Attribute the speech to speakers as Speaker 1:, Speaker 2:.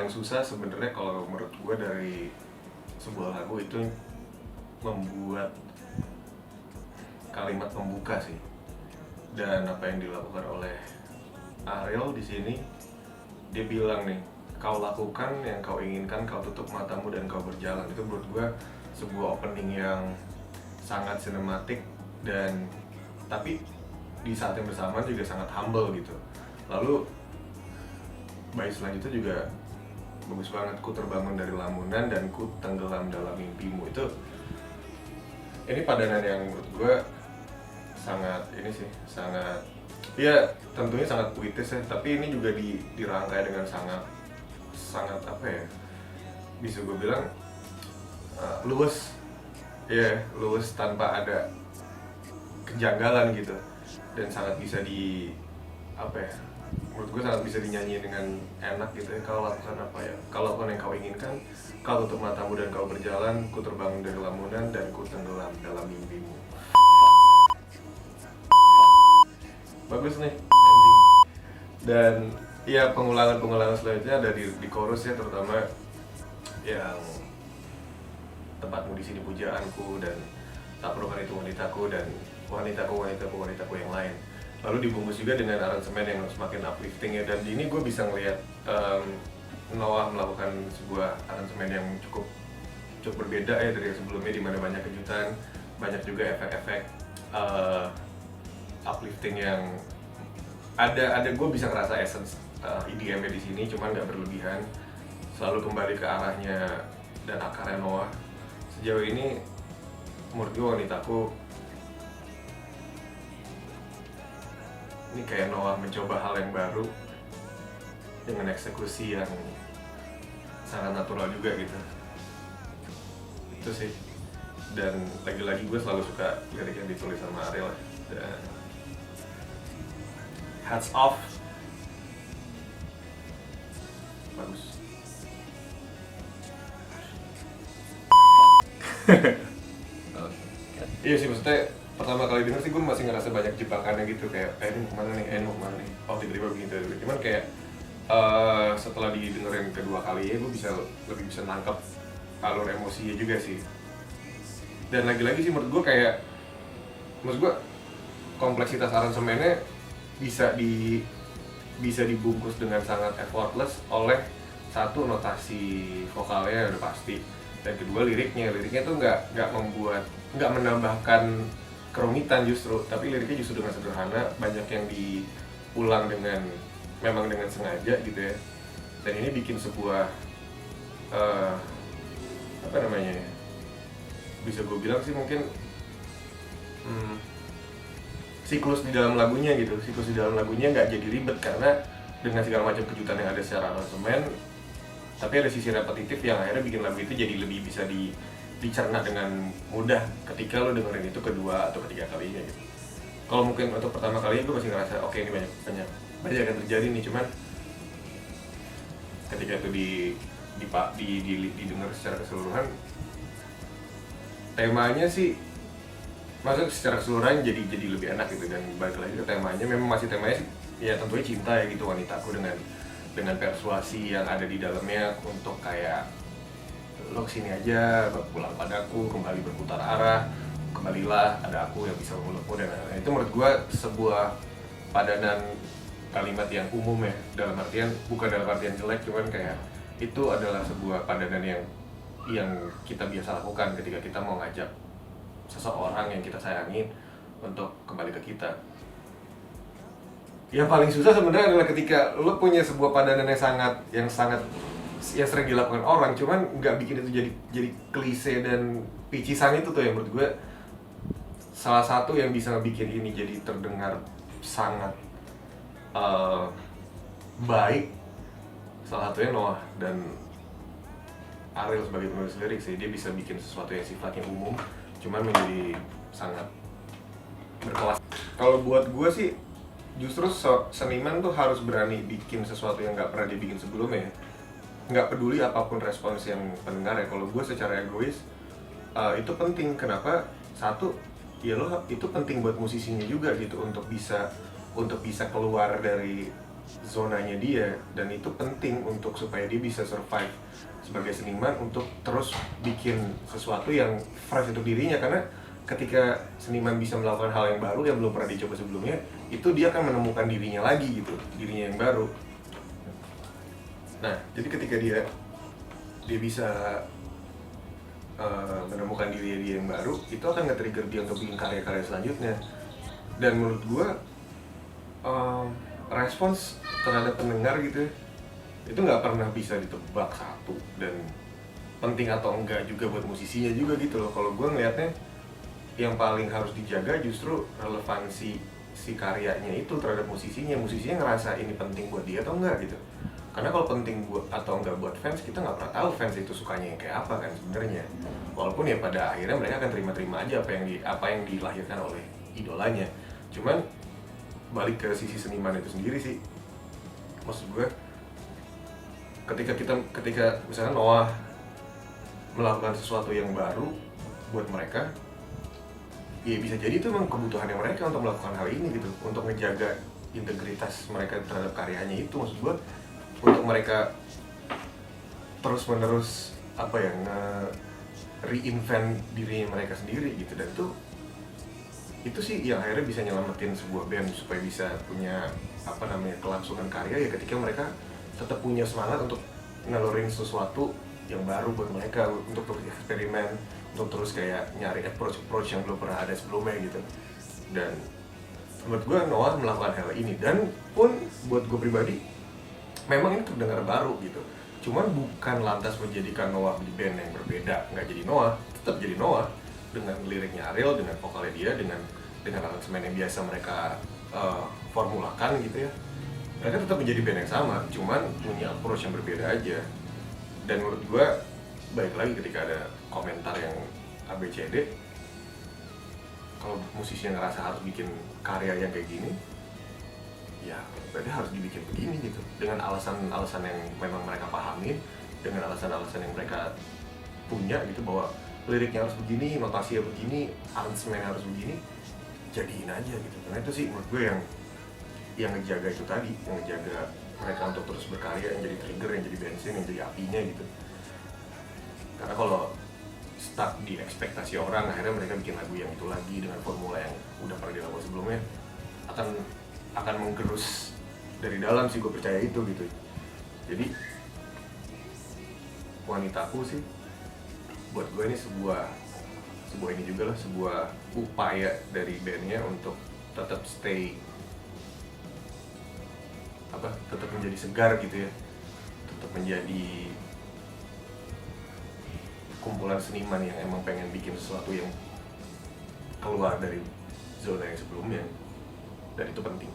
Speaker 1: paling susah sebenarnya kalau menurut gue dari sebuah lagu itu membuat kalimat pembuka sih. Dan apa yang dilakukan oleh Ariel di sini, dia bilang nih, kau lakukan yang kau inginkan, kau tutup matamu dan kau berjalan. Itu menurut gue sebuah opening yang sangat sinematik dan tapi di saat yang bersamaan juga sangat humble gitu. Lalu bait selanjutnya juga bagus banget, ku terbangun dari lamunan dan ku tenggelam dalam mimpimu. Ini padanan yang menurut gue sangat ini sih, sangat ya tentunya sangat puitis ya, tapi ini juga dirangkai dengan sangat apa ya, bisa gue bilang luwes ya, luwes tanpa ada kejanggalan gitu, dan sangat bisa apa ya, menurut gue sangat bisa dinyanyi dengan enak gitu ya. Kau lakukan apa ya, kau lakukan yang kau inginkan, kau tutup matamu dan kau berjalan, ku terbangun dari lamunan dan ku tenggelam dalam mimpimu. Bagus nih ending. Dan ya pengulangan selanjutnya ada di chorus ya, terutama yang tempatmu di sini pujaanku dan tak perlukan itu wanitaku dan wanitaku yang lain. Lalu dibungkus juga dengan aransemen yang semakin uplifting ya, dan di ini gue bisa ngelihat Noah melakukan sebuah aransemen yang cukup berbeda ya dari yang sebelumnya, di mana banyak kejutan, banyak juga efek-efek uplifting yang ada gue bisa ngerasa essence EDM-nya di sini, cuman nggak berlebihan, selalu kembali ke arahnya dan akarnya Noah. Sejauh ini menurut gue wanitaku ini kayak Noah mencoba hal yang baru dengan eksekusi yang sangat natural juga gitu. Itu sih. Dan lagi-lagi gue selalu suka lirik yang ditulis sama Ariel. Dan hats off. Bagus. Iya sih, maksudnya pertama kali denger sih gue masih ngerasa banyak jebakannya gitu, kayak ini kemana nih, oh tiba-tiba begitu. Cuman kayak setelah didengerin kedua kali ya, gue lebih bisa nangkep alur emosinya juga sih. Dan lagi-lagi sih menurut gue kayak, maksud gue kompleksitas aransemennya bisa dibungkus dengan sangat effortless oleh satu, notasi vokalnya udah pasti, dan kedua liriknya tuh nggak menambahkan kerumitan justru, tapi liriknya justru dengan sederhana, banyak yang diulang memang dengan sengaja gitu ya. Dan ini bikin sebuah apa namanya ya, bisa gue bilang sih mungkin siklus di dalam lagunya nggak jadi ribet, karena dengan segala macam kejutan yang ada secara aransemen, tapi ada sisi repetitif yang akhirnya bikin lagu itu jadi lebih bisa dicerna dengan mudah ketika lo dengerin itu kedua atau ketiga kalinya gitu. Kalau mungkin untuk pertama kali gue masih ngerasa oke, ini banyak yang terjadi nih, cuman ketika itu didengar secara keseluruhan, temanya sih maksudnya secara keseluruhan jadi lebih enak gitu. Dan balik lagi ke temanya, memang masih temanya sih ya tentunya cinta ya gitu, wanitaku, dengan persuasi yang ada di dalamnya untuk kayak lo kesini aja, pulang padaku, kembali berputar arah, kembalilah, ada aku yang bisa memelukmu, dan itu menurut gue sebuah padanan kalimat yang umum ya, dalam artian bukan dalam artian jelek, cuman kayak itu adalah sebuah padanan yang kita biasa lakukan ketika kita mau ngajak seseorang yang kita sayangin untuk kembali ke kita. Yang paling susah sebenarnya adalah ketika lo punya sebuah padanan yang sering dilakukan orang, cuman nggak bikin itu jadi klise dan picisan. Itu tuh yang menurut gue salah satu yang bisa bikin ini jadi terdengar sangat baik. Salah satunya Noah dan Ariel sebagai penulis lirik sih, dia bisa bikin sesuatu yang sifatnya umum cuman menjadi sangat berkelas. Kalau buat gue sih justru seniman tuh harus berani bikin sesuatu yang nggak pernah dibikin sebelumnya ya. Nggak peduli apapun respons yang pendengar ya. Kalau gue secara egois itu penting. Kenapa? Satu, ya lo itu penting buat musisinya juga gitu, untuk bisa keluar dari zonanya dia, dan itu penting untuk supaya dia bisa survive sebagai seniman untuk terus bikin sesuatu yang fresh untuk dirinya. Karena ketika seniman bisa melakukan hal yang baru yang belum pernah dicoba sebelumnya, itu dia akan menemukan dirinya lagi gitu, dirinya yang baru. Nah, jadi ketika dia bisa menemukan diri dia yang baru, itu akan nge-trigger dia untuk bikin karya-karya selanjutnya. Dan menurut gue respons terhadap pendengar gitu itu nggak pernah bisa ditebak satu, dan penting atau enggak juga buat musisinya juga gitu loh. Kalau gue ngelihatnya yang paling harus dijaga justru relevansi si karyanya itu terhadap musisinya ngerasa ini penting buat dia atau enggak gitu. Karena kalau penting buat atau enggak buat fans, kita nggak pernah tahu fans itu sukanya yang kayak apa kan sebenarnya. Walaupun ya pada akhirnya mereka akan terima-terima aja apa yang dilahirkan oleh idolanya. Cuman balik ke sisi seniman itu sendiri sih, maksud gue ketika misalnya Noah melakukan sesuatu yang baru buat mereka, ya bisa jadi itu memang kebutuhannya mereka untuk melakukan hal ini gitu, untuk ngejaga integritas mereka terhadap karyanya itu. Maksud gue untuk mereka terus menerus apa ya, reinvent diri mereka sendiri gitu. Dan itu sih yang akhirnya bisa nyelamatin sebuah band supaya bisa punya apa namanya kelangsungan karya, ya ketika mereka tetap punya semangat untuk ngeluarin sesuatu yang baru buat mereka, untuk terus eksperimen, untuk terus kayak nyari approach yang belum pernah ada sebelumnya gitu. Dan menurut gue Noah melakukan hal ini, dan pun buat gue pribadi memang ini terdengar baru gitu, cuman bukan lantas menjadikan Noah di band yang berbeda. Nggak jadi Noah, tetap jadi Noah dengan liriknya Ariel, dengan vokalnya dia, dengan aransemen yang biasa mereka formulakan gitu ya. Mereka tetap menjadi band yang sama, cuman punya approach yang berbeda aja. Dan menurut gue balik lagi ketika ada komentar yang ABCD, kalau musisi yang ngerasa harus bikin karya yang kayak gini, ya berarti harus dibikin begini gitu, dengan alasan-alasan yang memang mereka pahami, dengan alasan-alasan yang mereka punya gitu, bahwa liriknya harus begini, notasinya begini, aransemennya harus begini, jadiin aja gitu. Karena itu sih menurut gue yang ngejaga itu tadi, yang ngejaga mereka untuk terus berkarya, yang jadi trigger, yang jadi bensin, yang jadi apinya gitu. Karena kalau stuck di ekspektasi orang, akhirnya mereka bikin lagu yang itu lagi dengan formula yang udah pernah dilakukan sebelumnya, akan menggerus dari dalam sih, gue percaya itu gitu. Jadi Wanitaku sih buat gue ini sebuah ini juga lah, sebuah upaya dari bandnya untuk tetap tetap menjadi segar gitu ya, tetap menjadi kumpulan seniman yang emang pengen bikin sesuatu yang keluar dari zona yang sebelumnya, dan itu penting.